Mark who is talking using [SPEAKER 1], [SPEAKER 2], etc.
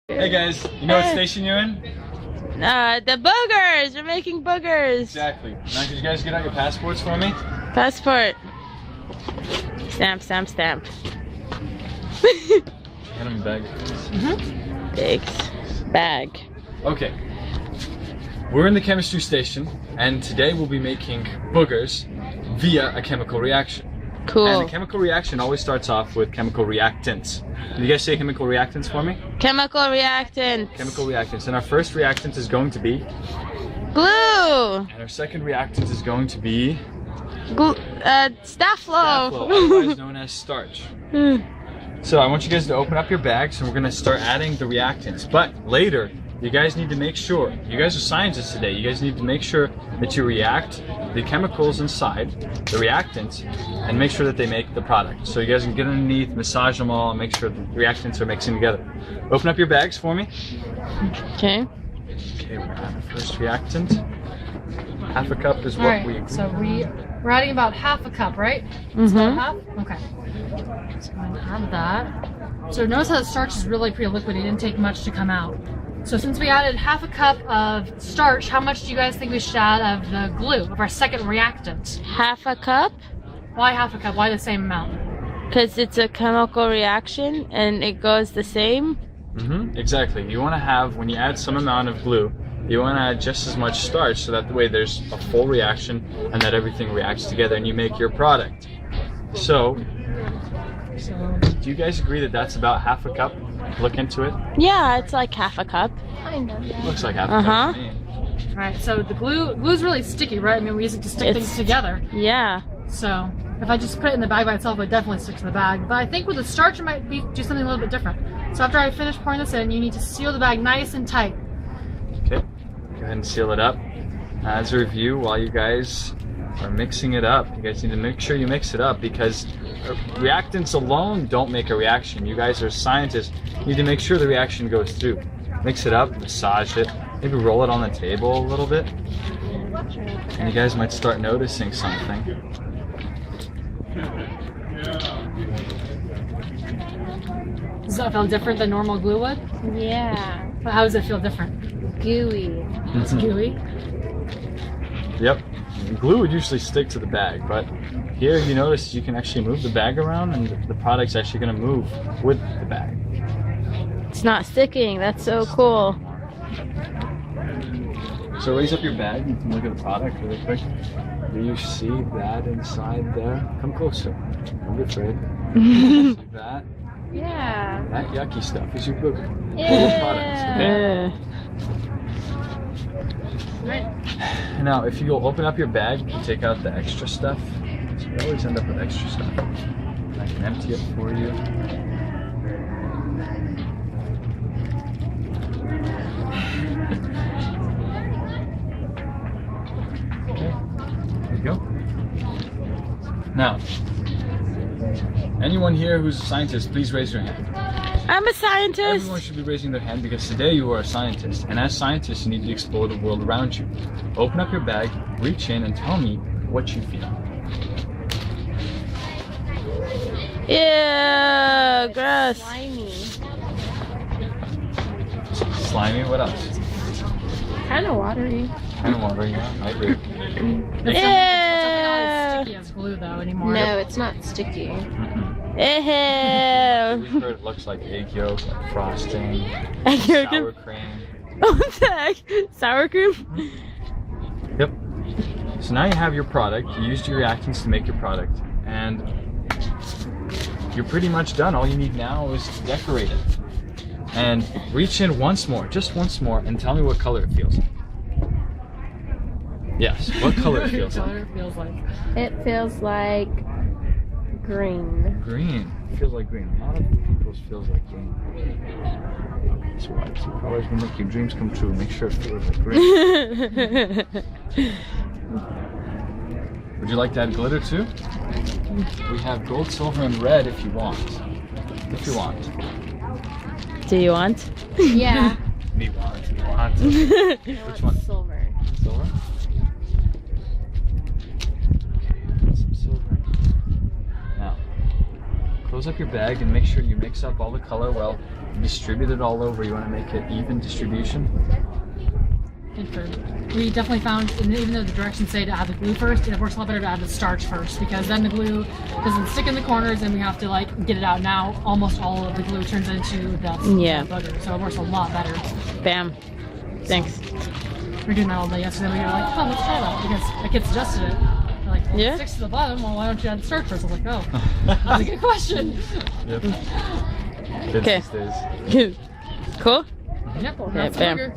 [SPEAKER 1] Hey guys, you know what station you're in?
[SPEAKER 2] The boogers! We're making boogers!
[SPEAKER 1] Exactly. Now could you guys get out your passports for me?
[SPEAKER 2] Passport. Stamp, stamp, stamp.
[SPEAKER 1] Hand them a bag.
[SPEAKER 2] Thanks. Bag.
[SPEAKER 1] Okay. We're in the chemistry station, and today we'll be making boogers via a chemical reaction.
[SPEAKER 2] Cool.
[SPEAKER 1] And the chemical reaction always starts off with chemical reactants. Can you guys say chemical reactants for me?
[SPEAKER 2] Chemical reactant.
[SPEAKER 1] Chemical reactants. And our first reactant is going to be
[SPEAKER 2] Glue.
[SPEAKER 1] and our second reactant is going to be
[SPEAKER 2] Staflo.
[SPEAKER 1] otherwise known as starch. So I want you guys to open up your bags and we're gonna start adding the reactants. But later, you guys need to make sure, you guys are scientists today, you guys need to make sure that you react the chemicals inside, the reactants, and make sure that they make the product. So you guys can get underneath, massage them all, and make sure the reactants are mixing together. Open up your bags for me.
[SPEAKER 2] Okay.
[SPEAKER 1] Okay, we're at the first reactant. Half a cup is what we agree.
[SPEAKER 3] So we're adding about half a cup, right?
[SPEAKER 2] Mm-hmm.
[SPEAKER 3] Half? Okay. So I'm going to add that. So notice how the starch is really pretty liquid. It didn't take much to come out. So since we added half a cup of starch, how much do you guys think we should add of the glue, of our second reactant?
[SPEAKER 2] Half a cup?
[SPEAKER 3] Why half a cup? Why the same amount?
[SPEAKER 2] Because it's a chemical reaction and it goes the same.
[SPEAKER 1] Exactly. You want to have, when you add some amount of glue, you want to add just as much starch so that the way there's a full reaction and that everything reacts together and you make your product. So, do you guys agree that that's about half a cup? Look into it.
[SPEAKER 2] Yeah, it's like half a cup.
[SPEAKER 1] Looks like half a cup to me.
[SPEAKER 3] Alright, so the glue's really sticky, right? I mean, we use it to stick things together.
[SPEAKER 2] Yeah.
[SPEAKER 3] So if I just put it in the bag by itself, it would definitely stick to the bag. But I think with the starch, it might do something a little bit different. So after I finish pouring this in, you need to seal the bag nice and tight.
[SPEAKER 1] Okay, go ahead and seal it up. As a review, while you guys are mixing it up, you guys need to make sure you mix it up because reactants alone don't make a reaction. You guys are scientists. You need to make sure the reaction goes through. Mix it up, massage it, maybe roll it on the table a little bit. And you guys might start noticing something.
[SPEAKER 3] Does that feel different than normal glue would?
[SPEAKER 2] Yeah.
[SPEAKER 3] But how does it feel different?
[SPEAKER 2] Gooey.
[SPEAKER 3] It's gooey.
[SPEAKER 1] Yep. Glue would usually stick to the bag, but here you notice you can actually move the bag around and the product's actually going to move with the bag.
[SPEAKER 2] It's not sticking. That's so cool.
[SPEAKER 1] So raise up your bag, you can look at the product really quick. Do you see that inside there? Come closer. Don't be afraid. See that?
[SPEAKER 2] Yeah.
[SPEAKER 1] That yucky stuff is your booger.
[SPEAKER 2] Yeah.
[SPEAKER 1] Products, okay?
[SPEAKER 3] Right.
[SPEAKER 1] Now, if you open up your bag, you can take out the extra stuff. So you always end up with extra stuff. And I can empty it for you. Okay, there you go. Now, anyone here who's a scientist, please raise your hand.
[SPEAKER 2] I'm a scientist.
[SPEAKER 1] Everyone should be raising their hand because today you are a scientist, and as scientists you need to explore the world around you. Open up your bag, reach in, and tell me what you feel.
[SPEAKER 2] Ew, gross.
[SPEAKER 1] Slimy, what else?
[SPEAKER 2] Kind of watery.
[SPEAKER 1] Kind of watery, yeah, I agree.
[SPEAKER 3] It's definitely not as sticky as glue though anymore.
[SPEAKER 4] No, it's not sticky.
[SPEAKER 2] Ew.
[SPEAKER 1] We've heard it looks like egg yolk, like frosting, sour cream.
[SPEAKER 2] What the heck? Sour cream?
[SPEAKER 1] Yep. So now you have your product. You used your reactants to make your product, and you're pretty much done. All you need now is to decorate it. And reach in once more, just once more, and tell me what color it feels like. Yes, what color it feels like.
[SPEAKER 3] It feels like.
[SPEAKER 4] It feels like green.
[SPEAKER 1] Green. It feels like green. A lot of people's feels like green. That's why two colors will make your dreams come true. Make sure it feels like green. Would you like to add glitter too? We have gold, silver, and red if you want. If you want.
[SPEAKER 2] Do you want?
[SPEAKER 4] Yeah.
[SPEAKER 1] Me want. You want. Which one?
[SPEAKER 4] Silver.
[SPEAKER 1] Silver? Okay, put some silver in. Now, close up your bag and make sure you mix up all the color well. Distribute it all over. You want to make it even distribution.
[SPEAKER 3] We definitely found, and even though the directions say to add the glue first, it works a lot better to add the starch first, because then the glue doesn't stick in the corners and we have to like get it out. Now almost all of the glue turns into the booger, so it works a lot better.
[SPEAKER 2] Bam. Thanks.
[SPEAKER 3] We were doing that all day yesterday. We were like, oh, let's try that, because the kids suggested it. They're like, well, it sticks to the bottom, well, why don't you add the starch first? I was like, oh, that's a good question.
[SPEAKER 1] Yep.
[SPEAKER 2] Okay.
[SPEAKER 1] Kids these days.
[SPEAKER 2] Cool?
[SPEAKER 3] Yep,
[SPEAKER 2] Okay,
[SPEAKER 3] that's the
[SPEAKER 2] bam.
[SPEAKER 3] booger.